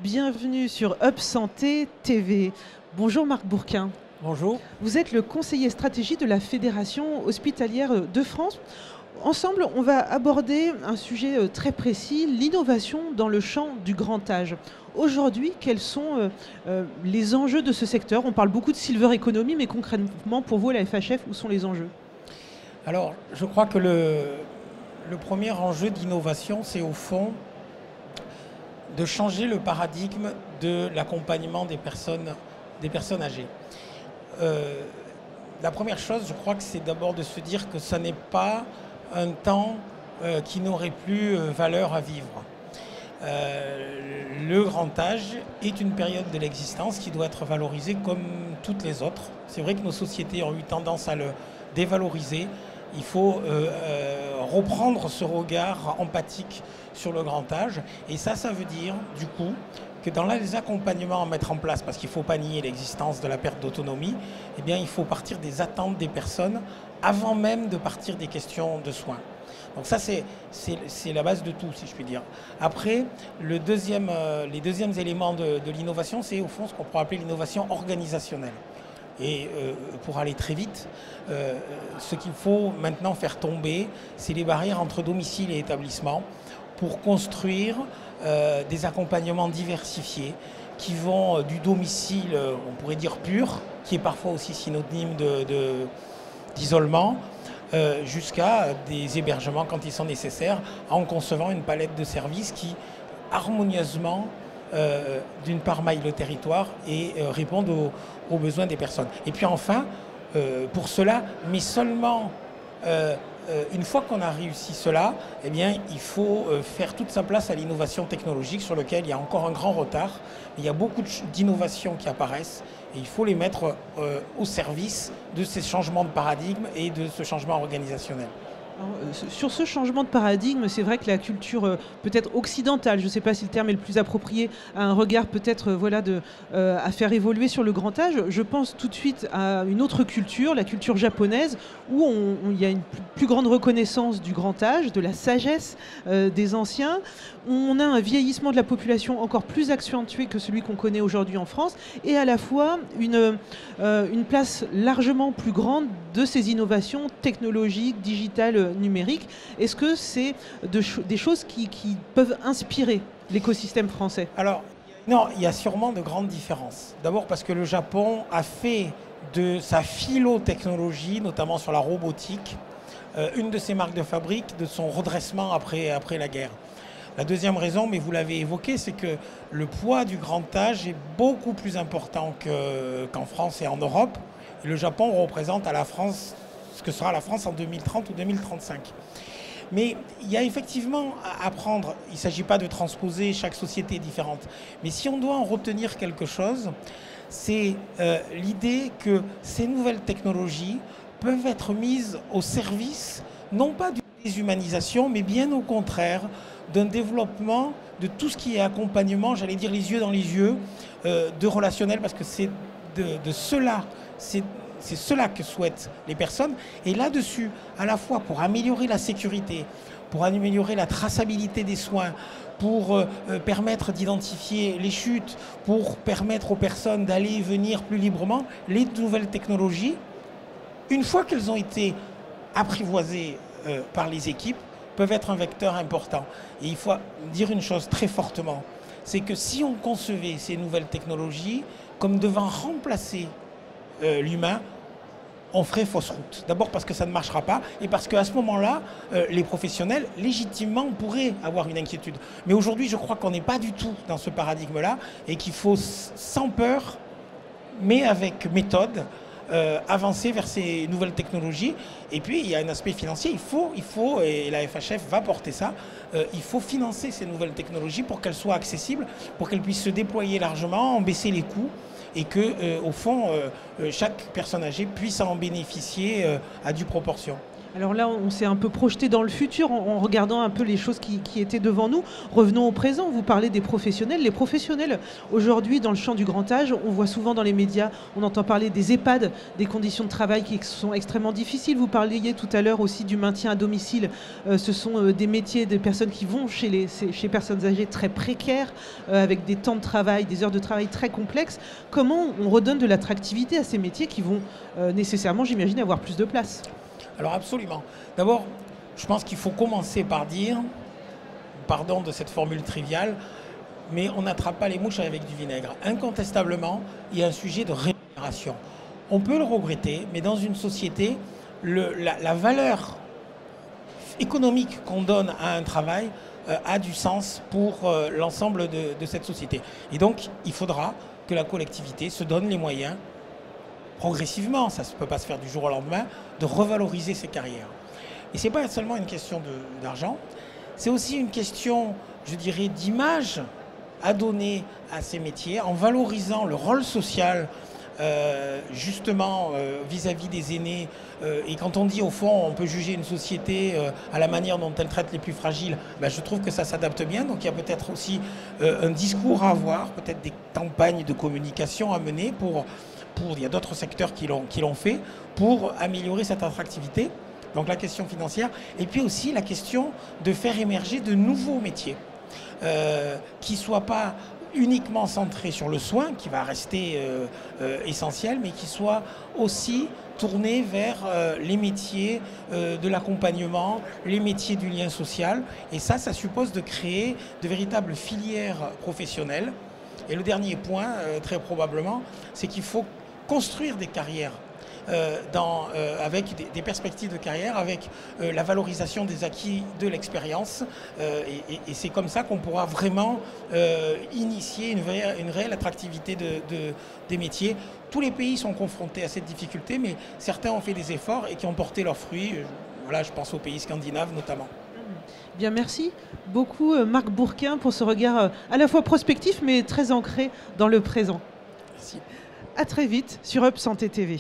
Bienvenue sur Up Santé TV. Bonjour Marc Bourquin. Bonjour. Vous êtes le conseiller stratégie de la Fédération hospitalière de France. Ensemble, on va aborder un sujet très précis, l'innovation dans le champ du grand âge. Aujourd'hui, quels sont les enjeux de ce secteur? On parle beaucoup de silver economy, mais concrètement, pour vous, la FHF, où sont les enjeux? Alors, je crois que le premier enjeu d'innovation, c'est au fond de changer le paradigme de l'accompagnement des personnes âgées. La première chose, je crois que c'est d'abord de se dire que ça n'est pas un temps qui n'aurait plus valeur à vivre. Le grand âge est une période de l'existence qui doit être valorisée comme toutes les autres. C'est vrai que nos sociétés ont eu tendance à le dévaloriser. Il faut reprendre ce regard empathique sur le grand âge. Et ça veut dire, du coup, que dans les accompagnements à mettre en place, parce qu'il ne faut pas nier l'existence de la perte d'autonomie, eh bien, il faut partir des attentes des personnes avant même de partir des questions de soins. Donc ça, c'est la base de tout, si je puis dire. Après, les deuxièmes éléments de l'innovation, c'est au fond ce qu'on pourrait appeler l'innovation organisationnelle. Et pour aller très vite, ce qu'il faut maintenant faire tomber, c'est les barrières entre domicile et établissement pour construire des accompagnements diversifiés qui vont du domicile, on pourrait dire pur, qui est parfois aussi synonyme d'isolement, jusqu'à des hébergements quand ils sont nécessaires, en concevant une palette de services qui harmonieusement d'une part maille le territoire et répondent aux besoins des personnes. Et puis enfin, pour cela, mais seulement une fois qu'on a réussi cela, eh bien, il faut faire toute sa place à l'innovation technologique sur laquelle il y a encore un grand retard. Il y a beaucoup d'innovations qui apparaissent et il faut les mettre au service de ces changements de paradigme et de ce changement organisationnel. Sur ce changement de paradigme, c'est vrai que la culture peut-être occidentale, je ne sais pas si le terme est le plus approprié, a un regard peut-être à faire évoluer sur le grand âge. Je pense tout de suite à une autre culture, la culture japonaise, où il y a une plus grande reconnaissance du grand âge, de la sagesse des anciens. On a un vieillissement de la population encore plus accentué que celui qu'on connaît aujourd'hui en France, et à la fois une place largement plus grande de ces innovations technologiques, digitales, numériques. Est-ce que c'est des choses qui peuvent inspirer l'écosystème français? Alors, non, il y a sûrement de grandes différences. D'abord parce que le Japon a fait de sa phylotechnologie, notamment sur la robotique, une de ses marques de fabrique, de son redressement après la guerre. La deuxième raison, mais vous l'avez évoqué, c'est que le poids du grand âge est beaucoup plus important qu'en France et en Europe. Et le Japon représente à la France ce que sera la France en 2030 ou 2035. Mais il y a effectivement à apprendre. Il ne s'agit pas de transposer, chaque société est différente. Mais si on doit en retenir quelque chose, c'est l'idée que ces nouvelles technologies peuvent être mises au service, non pas d'une déshumanisation, mais bien au contraire, d'un développement de tout ce qui est accompagnement, j'allais dire les yeux dans les yeux, de relationnel, parce que c'est de cela, c'est cela que souhaitent les personnes. Et là-dessus, à la fois pour améliorer la sécurité, pour améliorer la traçabilité des soins, pour permettre d'identifier les chutes, pour permettre aux personnes d'aller et venir plus librement, les nouvelles technologies, une fois qu'elles ont été apprivoisées par les équipes, peuvent être un vecteur important. Et il faut dire une chose très fortement, c'est que si on concevait ces nouvelles technologies comme devant remplacer l'humain, on ferait fausse route. D'abord parce que ça ne marchera pas et parce qu'à ce moment-là, les professionnels, légitimement, pourraient avoir une inquiétude. Mais aujourd'hui, je crois qu'on n'est pas du tout dans ce paradigme-là et qu'il faut, sans peur, mais avec méthode, avancer vers ces nouvelles technologies. Et puis, il y a un aspect financier. Il faut, et la FHF va porter ça, il faut financer ces nouvelles technologies pour qu'elles soient accessibles, pour qu'elles puissent se déployer largement, en baisser les coûts et que, au fond, chaque personne âgée puisse en bénéficier à due proportion. Alors là, on s'est un peu projeté dans le futur en regardant un peu les choses qui étaient devant nous. Revenons au présent, vous parlez des professionnels. Les professionnels, aujourd'hui, dans le champ du grand âge, on voit souvent dans les médias, on entend parler des EHPAD, des conditions de travail qui sont extrêmement difficiles. Vous parliez tout à l'heure aussi du maintien à domicile. Ce sont des métiers, des personnes qui vont chez personnes âgées très précaires, avec des temps de travail, des heures de travail très complexes. Comment on redonne de l'attractivité à ces métiers qui vont nécessairement, j'imagine, avoir plus de place ? Alors absolument. D'abord, je pense qu'il faut commencer par dire, pardon de cette formule triviale, mais on n'attrape pas les mouches avec du vinaigre. Incontestablement, il y a un sujet de rémunération. On peut le regretter, mais dans une société, la valeur économique qu'on donne à un travail a du sens pour l'ensemble de cette société. Et donc, il faudra que la collectivité se donne les moyens progressivement, ça ne peut pas se faire du jour au lendemain, de revaloriser ces carrières. Et ce n'est pas seulement une question d'argent, c'est aussi une question, je dirais, d'image à donner à ces métiers en valorisant le rôle social justement vis-à-vis des aînés. Et quand on dit au fond on peut juger une société à la manière dont elle traite les plus fragiles, ben, je trouve que ça s'adapte bien. Donc il y a peut-être aussi un discours à avoir, peut-être des campagnes de communication à mener il y a d'autres secteurs qui l'ont fait pour améliorer cette attractivité. Donc la question financière et puis aussi la question de faire émerger de nouveaux métiers qui ne soient pas uniquement centrés sur le soin, qui va rester essentiel, mais qui soient aussi tournés vers les métiers de l'accompagnement, les métiers du lien social. Et ça suppose de créer de véritables filières professionnelles. Et le dernier point, très probablement, c'est qu'il faut construire des carrières avec des perspectives de carrière, avec la valorisation des acquis de l'expérience. Et c'est comme ça qu'on pourra vraiment initier une réelle attractivité des métiers. Tous les pays sont confrontés à cette difficulté, mais certains ont fait des efforts et qui ont porté leurs fruits. Voilà, je pense aux pays scandinaves notamment. Bien, merci beaucoup Marc Bourquin pour ce regard à la fois prospectif mais très ancré dans le présent. Merci. À très vite sur Up Santé TV.